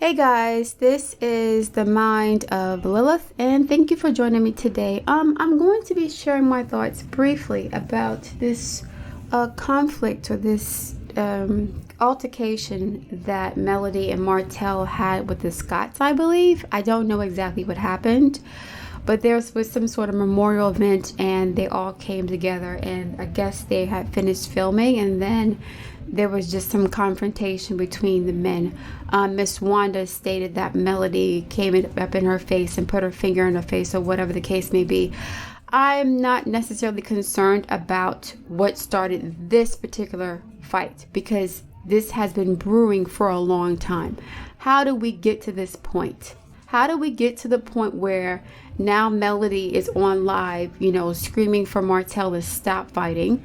Hey guys, this is the mind of Lilith, and thank you for joining me today. I'm going to be sharing my thoughts briefly about this conflict or this altercation that Melody and Martell had with the Scotts, I believe. I don't know exactly what happened, but there was some sort of memorial event and they all came together, and I guess they had finished filming, and then there was just some confrontation between the men. Miss Wanda stated that Melody came up in her face and put her finger in her face, or whatever the case may be. I'm not necessarily concerned about what started this particular fight, because this has been brewing for a long time. How do we get to this point? How do we get to the point where now Melody is on live, screaming for Martell to stop fighting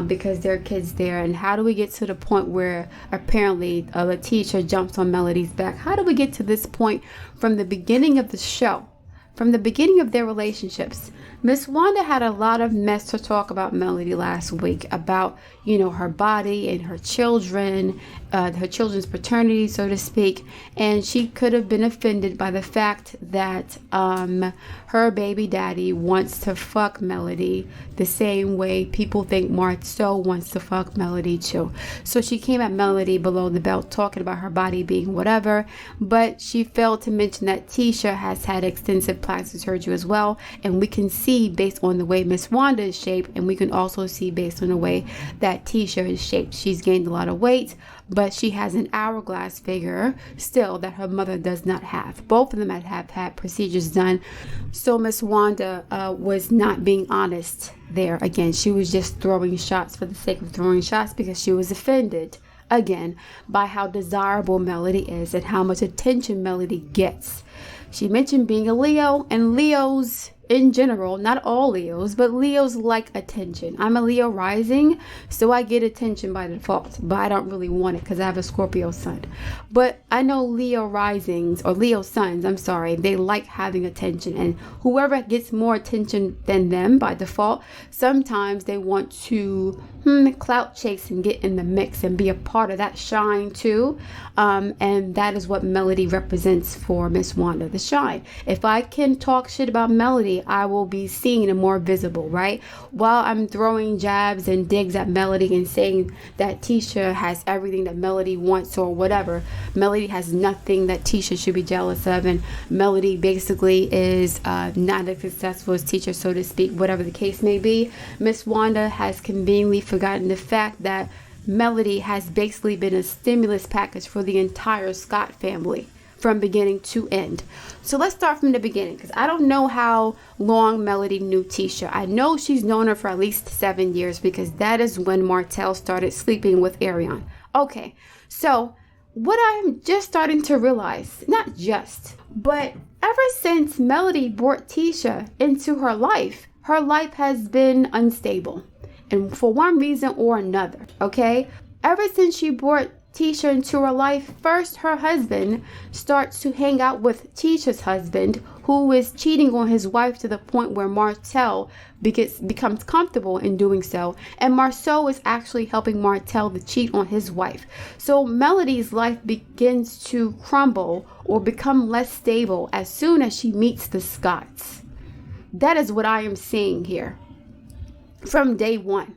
because there are kids there? And how do we get to the point where apparently Letitia jumps on Melody's back? How do we get to this point from the beginning of the show, from the beginning of their relationships? Miss Wanda had a lot of mess to talk about Melody last week, about, her body and her children's paternity, so to speak. And she could have been offended by the fact that her baby daddy wants to fuck Melody the same way people think Martell wants to fuck Melody too. So she came at Melody below the belt, talking about her body being whatever, but she failed to mention that Tisha has had extensive plastic surgery as well, and we can see based on the way Miss Wanda is shaped, and we can also see based on the way that Tisha is shaped. She's gained a lot of weight, but she has an hourglass figure still that her mother does not have. Both of them have had procedures done. So Miss Wanda was not being honest there. Again, she was just throwing shots for the sake of throwing shots because she was offended, again, by how desirable Melody is and how much attention Melody gets. She mentioned being a Leo, and Leos in general, not all Leos, but Leos like attention. I'm a Leo rising, so I get attention by default, but I don't really want it because I have a Scorpio sun. But I know Leo risings, or Leo suns, they like having attention, and whoever gets more attention than them by default, sometimes they want to clout chase and get in the mix and be a part of that shine too. And that is what Melody represents for Miss Wanda, the shine. If I can talk shit about Melody, I will be seen and more visible, right? While I'm throwing jabs and digs at Melody and saying that Tisha has everything that Melody wants or whatever, Melody has nothing that Tisha should be jealous of, and Melody basically is not as successful as Tisha, so to speak, whatever the case may be. Miss Wanda has conveniently forgotten the fact that Melody has basically been a stimulus package for the entire Scott family from beginning to end. So let's start from the beginning, because I don't know how long Melody knew Tisha. I know she's known her for at least 7 years, because that is when Martell started sleeping with Arion. Okay, so what I'm just starting to realize, not just, but ever since Melody brought Tisha into her life has been unstable. And for one reason or another, okay? Ever since she brought Tisha into her life, first her husband starts to hang out with Tisha's husband, who is cheating on his wife to the point where Martell becomes comfortable in doing so, and Marceau is actually helping Martell to cheat on his wife. So Melody's life begins to crumble or become less stable as soon as she meets the Scotts. That is what I am seeing here from day one.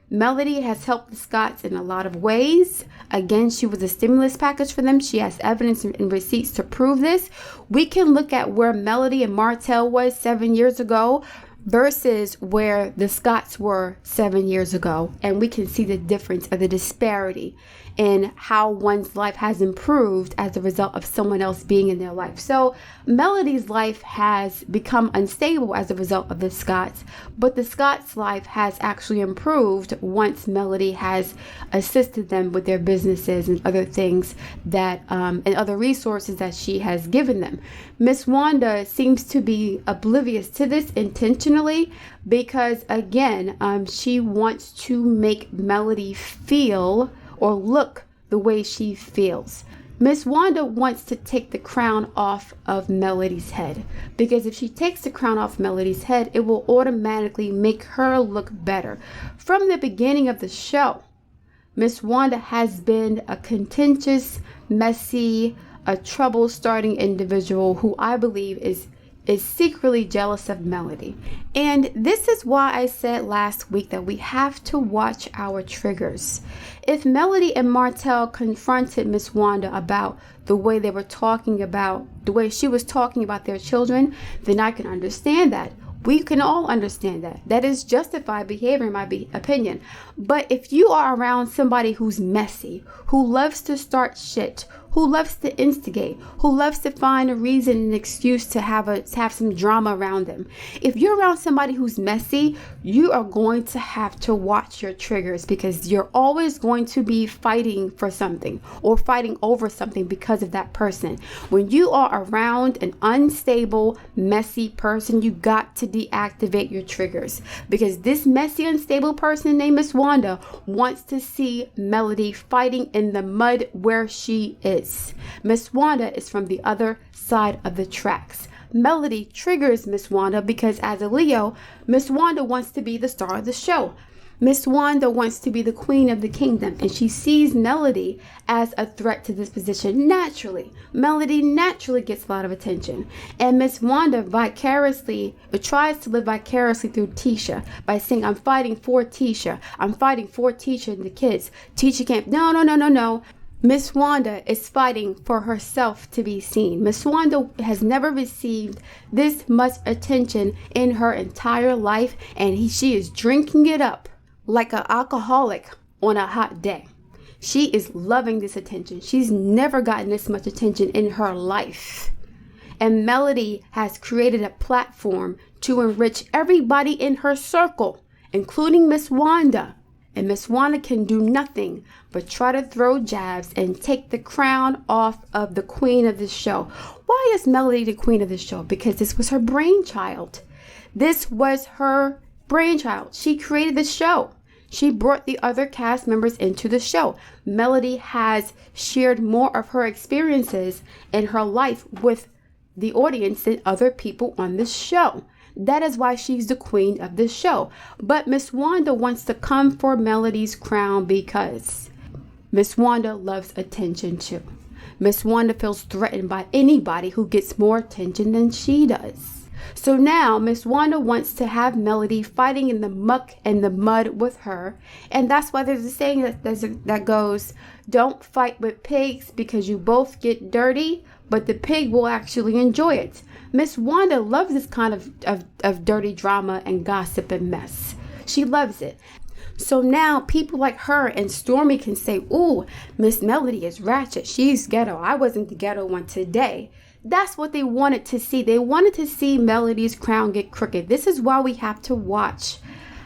Melody has helped the Scotts in a lot of ways. Again, she was a stimulus package for them. She has evidence and receipts to prove this. We can look at where Melody and Martell was 7 years ago versus where the Scotts were 7 years ago. And we can see the difference of the disparity in how one's life has improved as a result of someone else being in their life. So Melody's life has become unstable as a result of the Scotts, but the Scotts' life has actually improved once Melody has assisted them with their businesses and other things that and other resources that she has given them. Miss Wanda seems to be oblivious to this intentionally, because again, she wants to make Melody feel or look the way she feels. Miss Wanda wants to take the crown off of Melody's head, because if she takes the crown off Melody's head, it will automatically make her look better. From the beginning of the show, Miss Wanda has been a contentious, messy, a trouble starting individual who I believe is secretly jealous of Melody. And this is why I said last week that we have to watch our triggers. If Melody and Martell confronted Miss Wanda about the way they were talking about, the way she was talking about their children, then I can understand that. We can all understand that. That is justified behavior in my opinion. But if you are around somebody who's messy, who loves to start shit, who loves to instigate, who loves to find a reason and excuse to have some drama around them. If you're around somebody who's messy, you are going to have to watch your triggers, because you're always going to be fighting for something or fighting over something because of that person. When you are around an unstable, messy person, you got to deactivate your triggers, because this messy, unstable person named Miss Wanda wants to see Melody fighting in the mud where she is. Miss Wanda is from the other side of the tracks. Melody triggers Miss Wanda because as a Leo, Miss Wanda wants to be the star of the show. Miss Wanda wants to be the queen of the kingdom, and she sees Melody as a threat to this position naturally. Melody naturally gets a lot of attention, and Miss Wanda vicariously tries to live vicariously through Tisha by saying, I'm fighting for Tisha. I'm fighting for Tisha and the kids. Tisha can't, no. Miss Wanda is fighting for herself to be seen. Miss Wanda has never received this much attention in her entire life, and she is drinking it up like an alcoholic on a hot day. She is loving this attention. She's never gotten this much attention in her life. And Melody has created a platform to enrich everybody in her circle, including Miss Wanda. And Miss Wanda can do nothing but try to throw jabs and take the crown off of the queen of the show. Why is Melody the queen of the show? Because this was her brainchild. This was her brainchild. She created the show. She brought the other cast members into the show. Melody has shared more of her experiences in her life with the audience than other people on the show. That is why she's the queen of this show. But Miss Wanda wants to come for Melody's crown because Miss Wanda loves attention too. Miss Wanda feels threatened by anybody who gets more attention than she does. So now Miss Wanda wants to have Melody fighting in the muck and the mud with her. And that's why there's a saying that goes, don't fight with pigs because you both get dirty, but the pig will actually enjoy it. Miss Wanda loves this kind of dirty drama and gossip and mess. She loves it. So now people like her and Stormy can say, ooh, Miss Melody is ratchet. She's ghetto. I wasn't the ghetto one today. That's what they wanted to see. They wanted to see Melody's crown get crooked. This is why we have to watch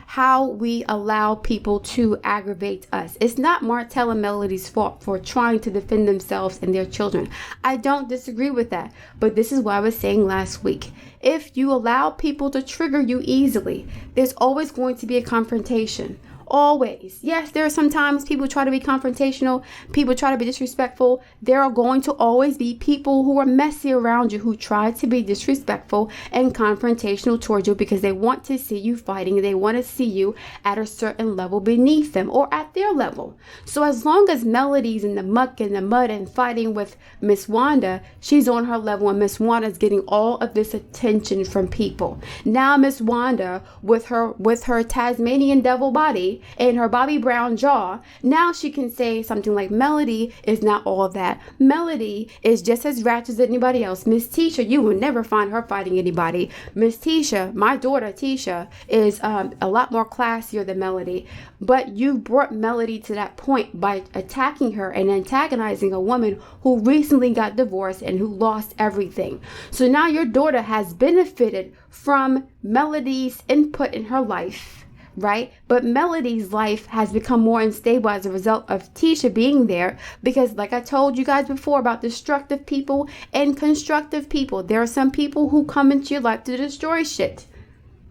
how we allow people to aggravate us. It's not Martell and Melody's fault for trying to defend themselves and their children. I don't disagree with that. But this is what I was saying last week. If you allow people to trigger you easily, there's always going to be a confrontation. Always. Yes, there are sometimes people try to be confrontational. People try to be disrespectful. There are going to always be people who are messy around you who try to be disrespectful and confrontational towards you because they want to see you fighting. They want to see you at a certain level beneath them or at their level. So as long as Melody's in the muck and the mud and fighting with Miss Wanda, she's on her level and Miss Wanda's getting all of this attention from people. Now Miss Wanda with her Tasmanian devil body and her Bobby Brown jaw, now she can say something like, Melody is not all of that. Melody is just as ratchet as anybody else. Miss Tisha, you will never find her fighting anybody. Miss Tisha, my daughter Tisha, is a lot more classier than Melody. But you brought Melody to that point by attacking her and antagonizing a woman who recently got divorced and who lost everything. So now your daughter has benefited from Melody's input in her life. Right? But Melody's life has become more unstable as a result of Tisha being there because like I told you guys before about destructive people and constructive people. There are some people who come into your life to destroy shit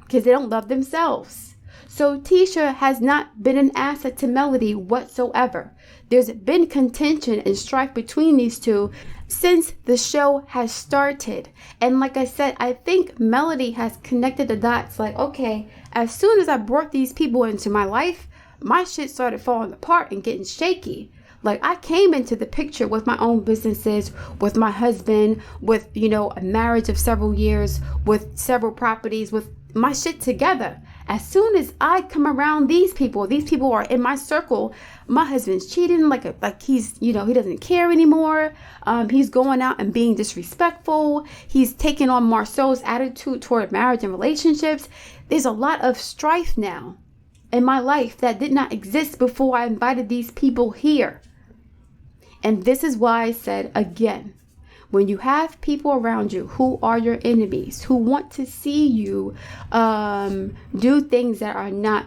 because they don't love themselves. So Tisha has not been an asset to Melody whatsoever. There's been contention and strife between these two since the show has started. And like I said, I think Melody has connected the dots like, okay, as soon as I brought these people into my life, my shit started falling apart and getting shaky. Like, I came into the picture with my own businesses, with my husband, with, a marriage of several years, with several properties, with my shit together. As soon as I come around these people are in my circle. My husband's cheating, like he's, he doesn't care anymore. He's going out and being disrespectful. He's taking on Marceau's attitude toward marriage and relationships. There's a lot of strife now in my life that did not exist before I invited these people here. And this is why I said again, when you have people around you who are your enemies, who want to see you do things that are not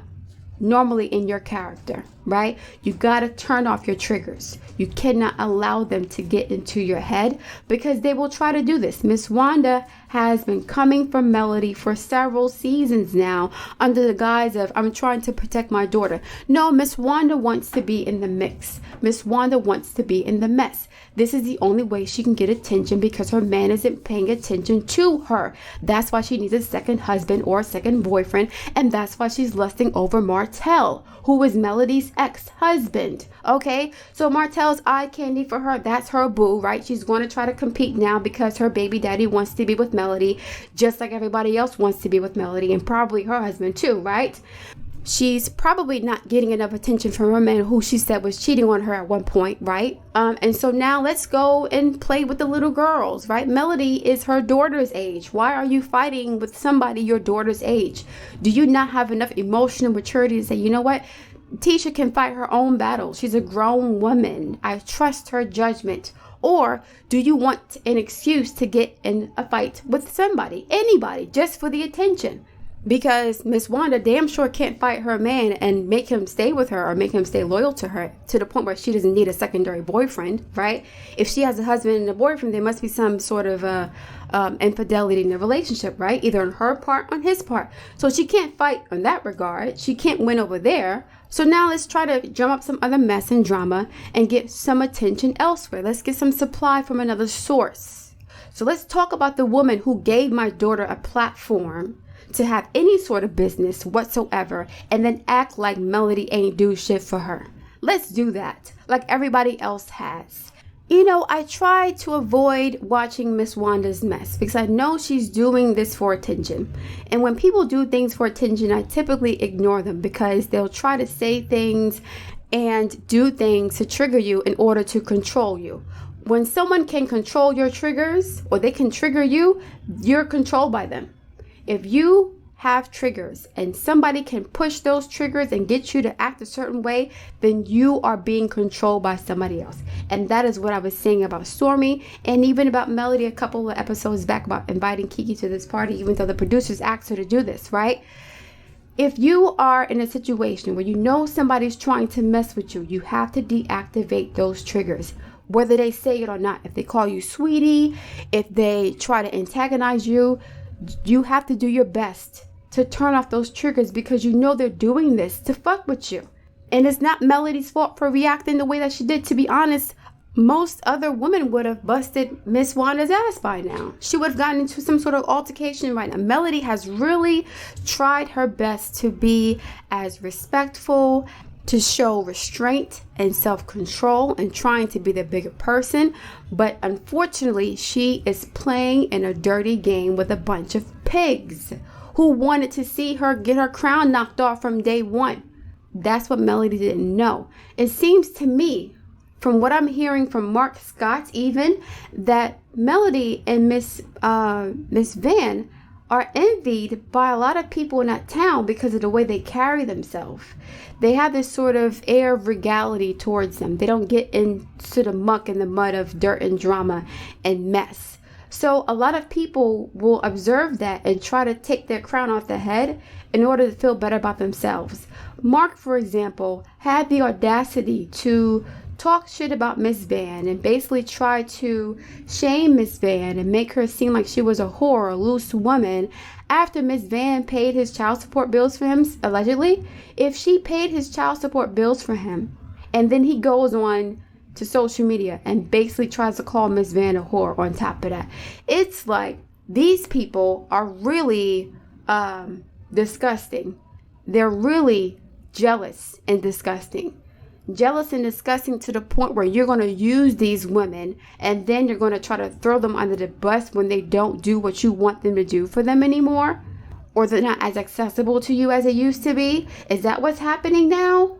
normally in your character, right? You got to turn off your triggers. You cannot allow them to get into your head, because they will try to do this. Miss Wanda has been coming for Melody for several seasons now under the guise of, I'm trying to protect my daughter. No, Miss Wanda wants to be in the mix. Miss Wanda wants to be in the mess. This is the only way she can get attention, because her man isn't paying attention to her. That's why she needs a second husband or a second boyfriend. And that's why she's lusting over Martell, who is Melody's ex-husband. Okay, so Martell's eye candy for her. That's her boo, right? She's going to try to compete now because her baby daddy wants to be with Melody, just like everybody else wants to be with Melody, and probably her husband too, right? She's probably not getting enough attention from her man, who she said was cheating on her at one point, right? And so now let's go and play with the little girls, right? Melody is her daughter's age. Why are you fighting with somebody your daughter's age? Do you not have enough emotional maturity to say, you know what? Tisha can fight her own battles. She's a grown woman. I trust her judgment. Or do you want an excuse to get in a fight with somebody, anybody, just for the attention? Because Miss Wanda damn sure can't fight her man and make him stay with her or make him stay loyal to her to the point where she doesn't need a secondary boyfriend, right? If she has a husband and a boyfriend, there must be some sort of infidelity in the relationship, right? Either on her part or on his part. So she can't fight in that regard. She can't win over there. So now let's try to drum up some other mess and drama and get some attention elsewhere. Let's get some supply from another source. So let's talk about the woman who gave my daughter a platform to have any sort of business whatsoever, and then act like Melody ain't do shit for her. Let's do that like everybody else has. I try to avoid watching Miss Wanda's mess because I know she's doing this for attention. And when people do things for attention, I typically ignore them because they'll try to say things and do things to trigger you in order to control you. When someone can control your triggers, or they can trigger you, you're controlled by them. If you have triggers and somebody can push those triggers and get you to act a certain way, then you are being controlled by somebody else. And that is what I was saying about Stormy, and even about Melody a couple of episodes back about inviting Kiki to this party, even though the producers asked her to do this, right? If you are in a situation where you know somebody's trying to mess with you, you have to deactivate those triggers, whether they say it or not. If they call you sweetie, if they try to antagonize you, you have to do your best to turn off those triggers, because you know they're doing this to fuck with you. And it's not Melody's fault for reacting the way that she did. To be honest, most other women would have busted Miss Wanda's ass by now. She would have gotten into some sort of altercation right now. Melody has really tried her best to be as respectful, to show restraint and self-control, and trying to be the bigger person. But unfortunately, she is playing in a dirty game with a bunch of pigs who wanted to see her get her crown knocked off from day one. That's what Melody didn't know. It seems to me, from what I'm hearing from Mark Scott even, that Melody and Miss Van are envied by a lot of people in that town because of the way they carry themselves. They have this sort of air of regality towards them. They don't get into the muck and the mud of dirt and drama and mess. So a lot of people will observe that and try to take their crown off their head in order to feel better about themselves. Mark, for example, had the audacity to talk shit about Miss Van and basically try to shame Miss Van and make her seem like she was a whore, a loose woman, after Miss Van paid his child support bills for him, allegedly. If she paid his child support bills for him, and then he goes on to social media and basically tries to call Miss Van a whore on top of that, it's like these people are really disgusting. They're really jealous and disgusting. jealous and disgusting to the point where you're going to use these women and then you're going to try to throw them under the bus when they don't do what you want them to do for them anymore, or they're not as accessible to you as they used to be? Is that what's happening now?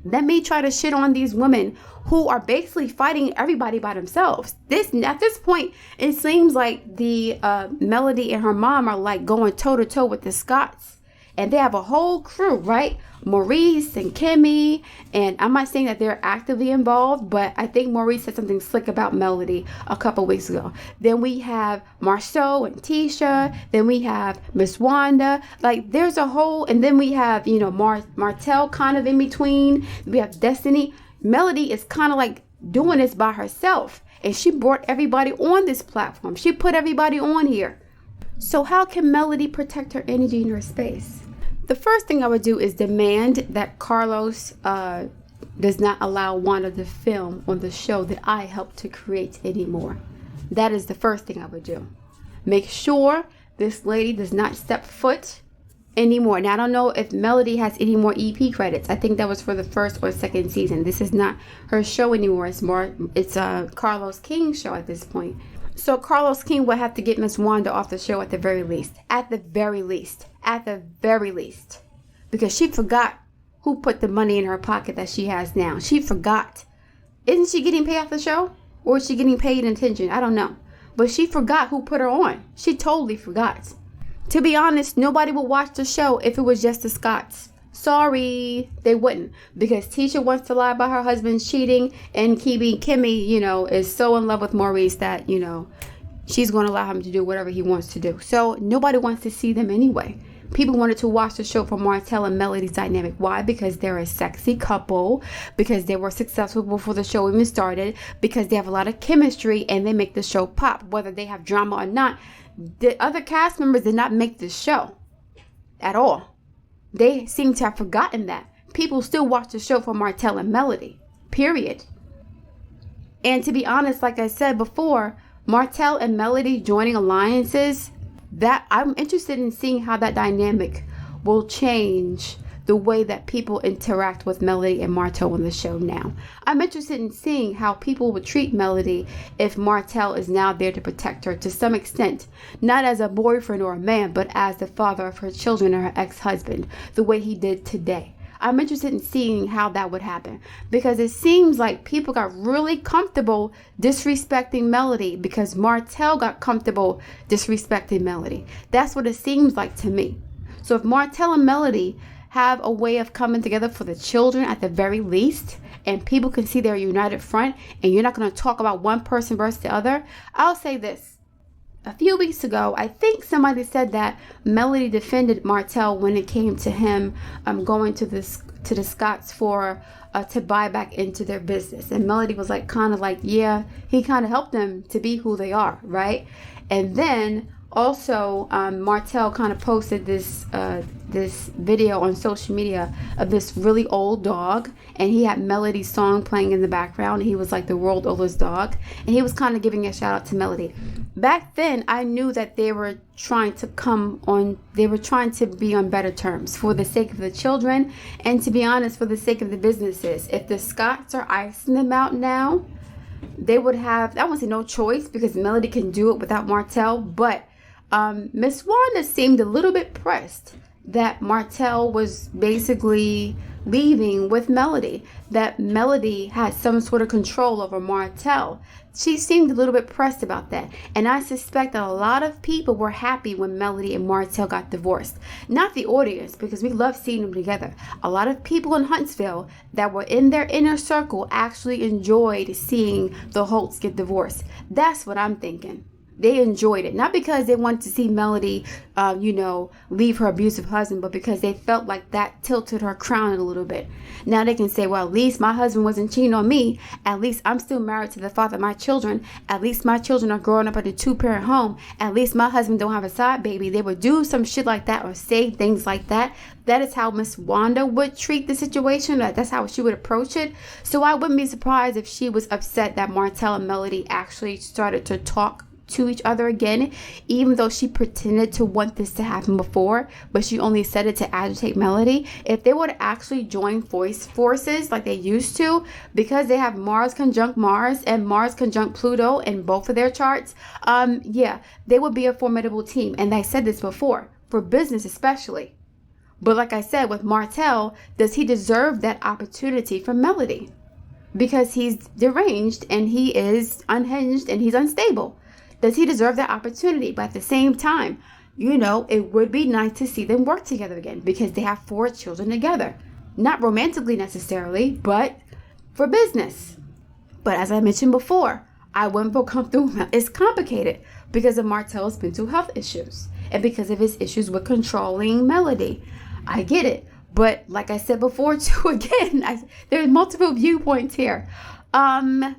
Let me try to shit on these women who are basically fighting everybody by themselves. At this point, it seems like the Melody and her mom are like going toe to toe with the Scotts. And they have a whole crew, right? Maurice and Kimmy. And I'm not saying that they're actively involved, but I think Maurice said something slick about Melody a couple weeks ago. Then we have Marceau and Tisha. Then we have Miss Wanda. Like, there's a whole, and then we have, Martell kind of in between. We have Destiny. Melody is kind of like doing this by herself. And she brought everybody on this platform. She put everybody on here. So how can Melody protect her energy and her space? The first thing I would do is demand that Carlos does not allow Wanda to film on the show that I helped to create anymore. That is the first thing I would do. Make sure this lady does not step foot anymore. Now, I don't know if Melody has any more EP credits. I think that was for the first or second season. This is not her show anymore. It's Carlos King's show at this point. So Carlos King will have to get Miss Wanda off the show at the very least. At the very least. At the very least. Because she forgot who put the money in her pocket that she has now. She forgot. Isn't she getting paid off the show? Or is she getting paid in attention? I don't know. But she forgot who put her on. She totally forgot. To be honest, nobody would watch the show if it was just the Scotts. Sorry, they wouldn't, because Tisha wants to lie about her husband cheating, and Kimmy, is so in love with Maurice that, she's going to allow him to do whatever he wants to do. So nobody wants to see them anyway. People wanted to watch the show for Martell and Melody's dynamic. Why? Because they're a sexy couple, because they were successful before the show even started, because they have a lot of chemistry and they make the show pop, whether they have drama or not. The other cast members did not make this show at all. They seem to have forgotten that. People still watch the show for Martell and Melody. Period. And to be honest, like I said before, Martell and Melody joining alliances, that I'm interested in seeing how that dynamic will change the way that people interact with Melody and Martell on the show now. I'm interested in seeing how people would treat Melody if Martell is now there to protect her to some extent, not as a boyfriend or a man, but as the father of her children and her ex-husband, the way he did today. I'm interested in seeing how that would happen, because it seems like people got really comfortable disrespecting Melody because Martell got comfortable disrespecting Melody. That's what it seems like to me. So if Martell and Melody have a way of coming together for the children at the very least, and people can see their united front, and you're not going to talk about one person versus the other, I'll say this. A few weeks ago, I think somebody said that Melody defended Martell when it came to him going to the Scotts for to buy back into their business, and Melody was yeah, he kind of helped them to be who they are, right? And then also, Martell kind of posted this video on social media of this really old dog, and he had Melody's song playing in the background. He was like the world's oldest dog, and he was kind of giving a shout out to Melody. Back then, I knew that they were trying to be on better terms for the sake of the children, and to be honest, for the sake of the businesses. If the Scotts are icing them out now, they would have, I wouldn't say no choice, because Melody can do it without Martell, but Miss Wanda seemed a little bit pressed that Martell was basically leaving with Melody, that Melody had some sort of control over Martell. She seemed a little bit pressed about that, and I suspect that a lot of people were happy when Melody and Martell got divorced. Not the audience, because we love seeing them together. A lot of people in Huntsville that were in their inner circle actually enjoyed seeing the Holtz get divorced. That's what I'm thinking. They enjoyed it, not because they wanted to see Melody, leave her abusive husband, but because they felt like that tilted her crown a little bit. Now they can say, well, at least my husband wasn't cheating on me. At least I'm still married to the father of my children. At least my children are growing up at a 2-parent home. At least my husband don't have a side baby. They would do some shit like that or say things like that. That is how Miss Wanda would treat the situation. That's how she would approach it. So I wouldn't be surprised if she was upset that Martell and Melody actually started to talk to each other again, even though she pretended to want this to happen before, but she only said it to agitate Melody. If they were to actually join forces like they used to, because they have Mars conjunct Mars and Mars conjunct Pluto in both of their charts, they would be a formidable team. And I said this before, for business especially. But like I said, with Martell, does he deserve that opportunity from Melody? Because he's deranged and he is unhinged and he's unstable. Does he deserve that opportunity? But at the same time, it would be nice to see them work together again because they have 4 children together. Not romantically necessarily, but for business. But as I mentioned before, I wouldn't feel comfortable. It's complicated because of Martell's mental health issues and because of his issues with controlling Melody. I get it. But like I said before, too, again, there's multiple viewpoints here. Martell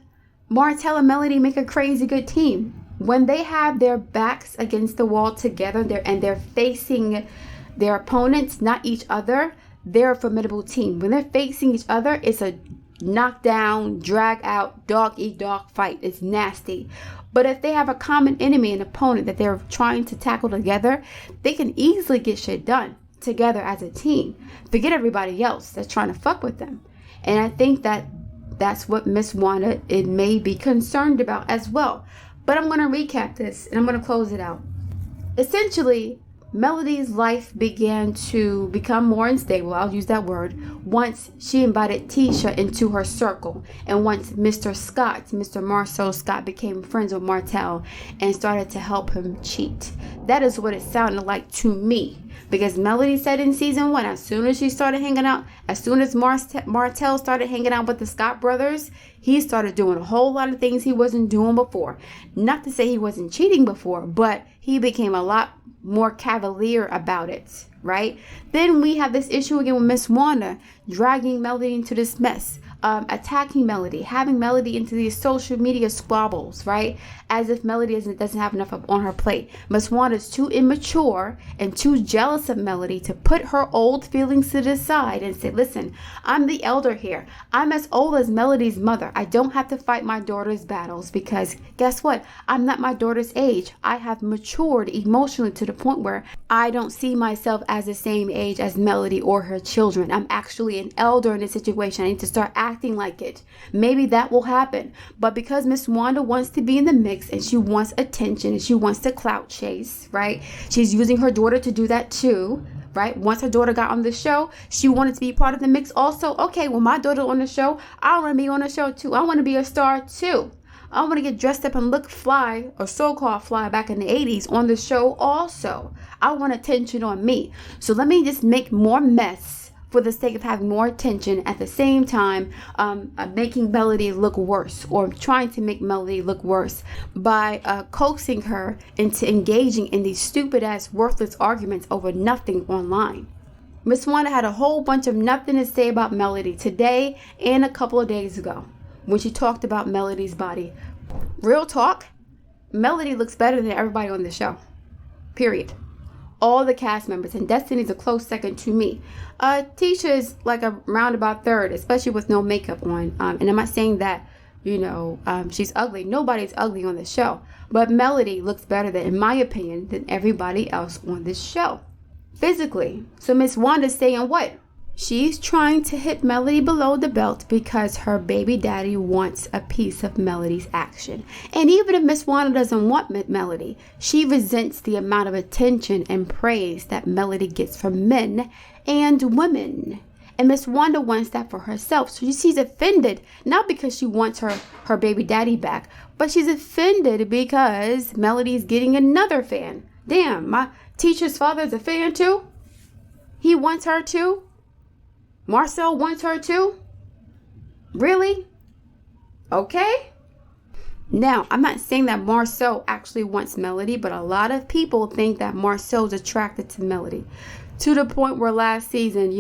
and Melody make a crazy good team. When they have their backs against the wall together and they're facing their opponents, not each other, they're a formidable team. When they're facing each other, it's a knockdown, drag out, dog eat dog fight. It's nasty. But if they have a common enemy, an opponent that they're trying to tackle together, they can easily get shit done together as a team. Forget everybody else that's trying to fuck with them. And I think that's what Miss Wanda may be concerned about as well. But I'm going to recap this and I'm going to close it out. Essentially, Melody's life began to become more unstable, I'll use that word, once she invited Tisha into her circle. And once Mr. Marcel Scott became friends with Martell and started to help him cheat. That is what it sounded like to me. Because Melody said in season 1, as soon as she started hanging out, as soon as Martell started hanging out with the Scott brothers, he started doing a whole lot of things he wasn't doing before. Not to say he wasn't cheating before, but he became a lot more cavalier about it, right? Then we have this issue again with Miss Wanda dragging Melody into this mess, attacking Melody, having Melody into these social media squabbles, right? As if Melody doesn't have enough on her plate. Miss Wanda's too immature and too jealous of Melody to put her old feelings to the side and say, listen, I'm the elder here. I'm as old as Melody's mother. I don't have to fight my daughter's battles because guess what? I'm not my daughter's age. I have matured emotionally to the point where I don't see myself as the same age as Melody or her children. I'm actually an elder in this situation. I need to start acting like it. Maybe that will happen. But because Miss Wanda wants to be in the mix and she wants attention and she wants to clout chase, right? She's using her daughter to do that too, right? Once her daughter got on the show, she wanted to be part of the mix also. Okay, well, my daughter on the show, I want to be on the show too. I want to be a star too. I want to get dressed up and look fly, or so-called fly back in the 80s on the show also. I want attention on me. So let me just make more mess for the sake of having more attention, at the same time making Melody look worse, or trying to make Melody look worse by coaxing her into engaging in these stupid ass worthless arguments over nothing online. Miss Wanda had a whole bunch of nothing to say about Melody today and a couple of days ago when she talked about Melody's body. Real talk, Melody looks better than everybody on the show. Period. All the cast members, and Destiny's a close second to me. Tisha is like a roundabout third, especially with no makeup on. And I'm not saying that, she's ugly. Nobody's ugly on the show. But Melody looks better than, in my opinion, than everybody else on this show. Physically. So Miss Wanda's saying what? She's trying to hit Melody below the belt because her baby daddy wants a piece of Melody's action. And even if Miss Wanda doesn't want Melody, she resents the amount of attention and praise that Melody gets from men and women. And Miss Wanda wants that for herself. So she's offended, not because she wants her baby daddy back, but she's offended because Melody's getting another fan. Damn, my teacher's father's a fan too? He wants her too? Marcel wants her too? Really? Okay. Now, I'm not saying that Marcel actually wants Melody, but a lot of people think that Marcel's attracted to Melody. To the point where last season,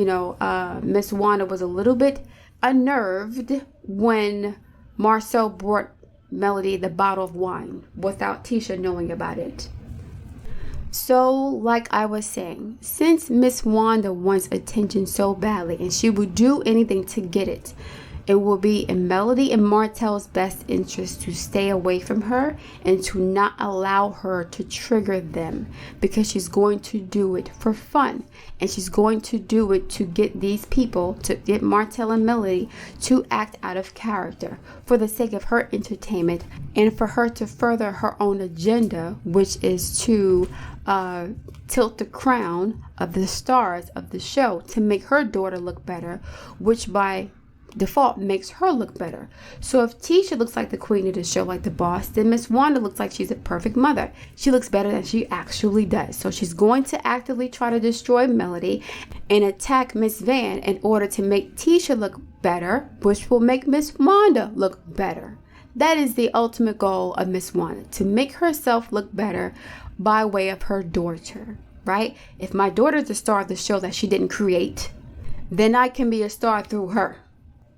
Miss Wanda was a little bit unnerved when Marcel brought Melody the bottle of wine without Tisha knowing about it. So, like I was saying, since Miss Wanda wants attention so badly and she would do anything to get it, It will be in Melody and Martell's best interest to stay away from her and to not allow her to trigger them, because she's going to do it for fun, and she's going to do it to get these people, to get Martell and Melody to act out of character for the sake of her entertainment and for her to further her own agenda, which is to tilt the crown of the stars of the show to make her daughter look better, which by default makes her look better. So if Tisha looks like the queen of the show, like the boss, then Miss Wanda looks like she's a perfect mother. She looks better than she actually does. So she's going to actively try to destroy Melody and attack Miss Van in order to make Tisha look better, which will make Miss Wanda look better. That is the ultimate goal of Miss Wanda, to make herself look better by way of her daughter, right? If my daughter is the star of the show that she didn't create, then I can be a star through her.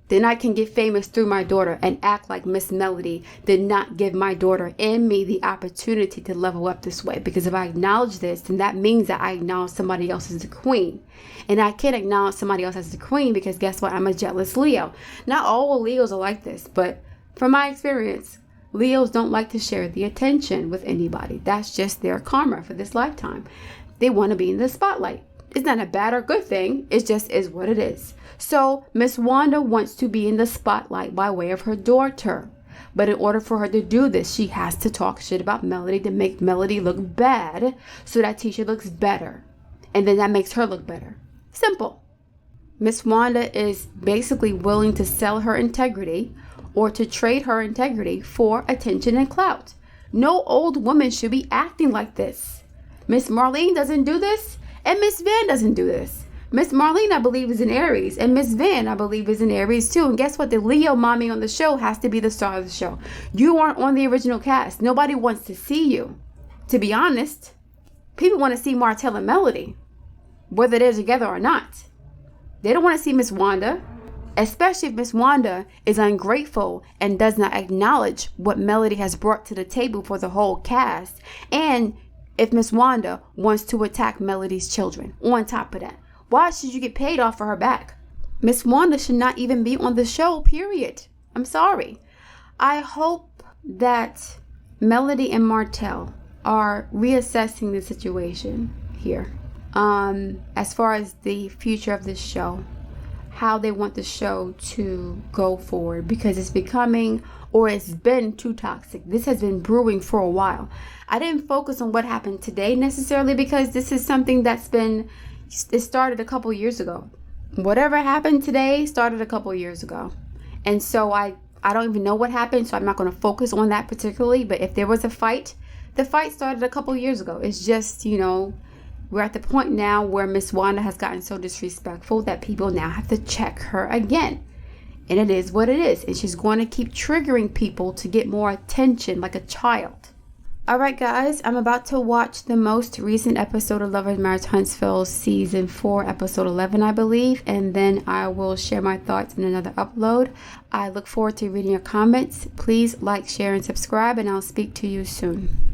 Then I can get famous through my daughter and act like Miss Melody did not give my daughter and me the opportunity to level up this way. Because if I acknowledge this, then that means that I acknowledge somebody else as the queen. And I can't acknowledge somebody else as the queen because guess what? I'm a jealous Leo. Not all Leos are like this, but from my experience, Leos don't like to share the attention with anybody. That's just their karma for this lifetime. They want to be in the spotlight. It's not a bad or good thing. It just is what it is. So Miss Wanda wants to be in the spotlight by way of her daughter. But in order for her to do this, she has to talk shit about Melody to make Melody look bad so that Tisha looks better. And then that makes her look better. Simple. Miss Wanda is basically willing to sell her integrity or to trade her integrity for attention and clout. No old woman should be acting like this. Miss Marlene doesn't do this, and Miss Van doesn't do this. Miss Marlene, I believe, is in Aries, and Miss Van, I believe, is in Aries too. And guess what? The Leo mommy on the show has to be the star of the show. You aren't on the original cast. Nobody wants to see you. To be honest, people want to see Martell and Melody, whether they're together or not. They don't want to see Miss Wanda, especially if Miss Wanda is ungrateful and does not acknowledge what Melody has brought to the table for the whole cast. And if Miss Wanda wants to attack Melody's children on top of that. Why should you get paid off for her back? Miss Wanda should not even be on the show, period. I'm sorry. I hope that Melody and Martell are reassessing the situation here. As far as the future of this show, how they want the show to go forward, because it's becoming, or it's been too toxic. This has been brewing for a while. I didn't focus on what happened today necessarily because this is something that's been, it started a couple years ago. Whatever happened today started a couple years ago. And so I don't even know what happened, so I'm not going to focus on that particularly. But if there was a fight, the fight started a couple years ago. It's just, we're at the point now where Miss Wanda has gotten so disrespectful that people now have to check her again. And it is what it is. And she's going to keep triggering people to get more attention like a child. Alright guys, I'm about to watch the most recent episode of Love and Marriage Huntsville season 4, episode 11 I believe, and then I will share my thoughts in another upload. I look forward to reading your comments. Please like, share, and subscribe, and I'll speak to you soon.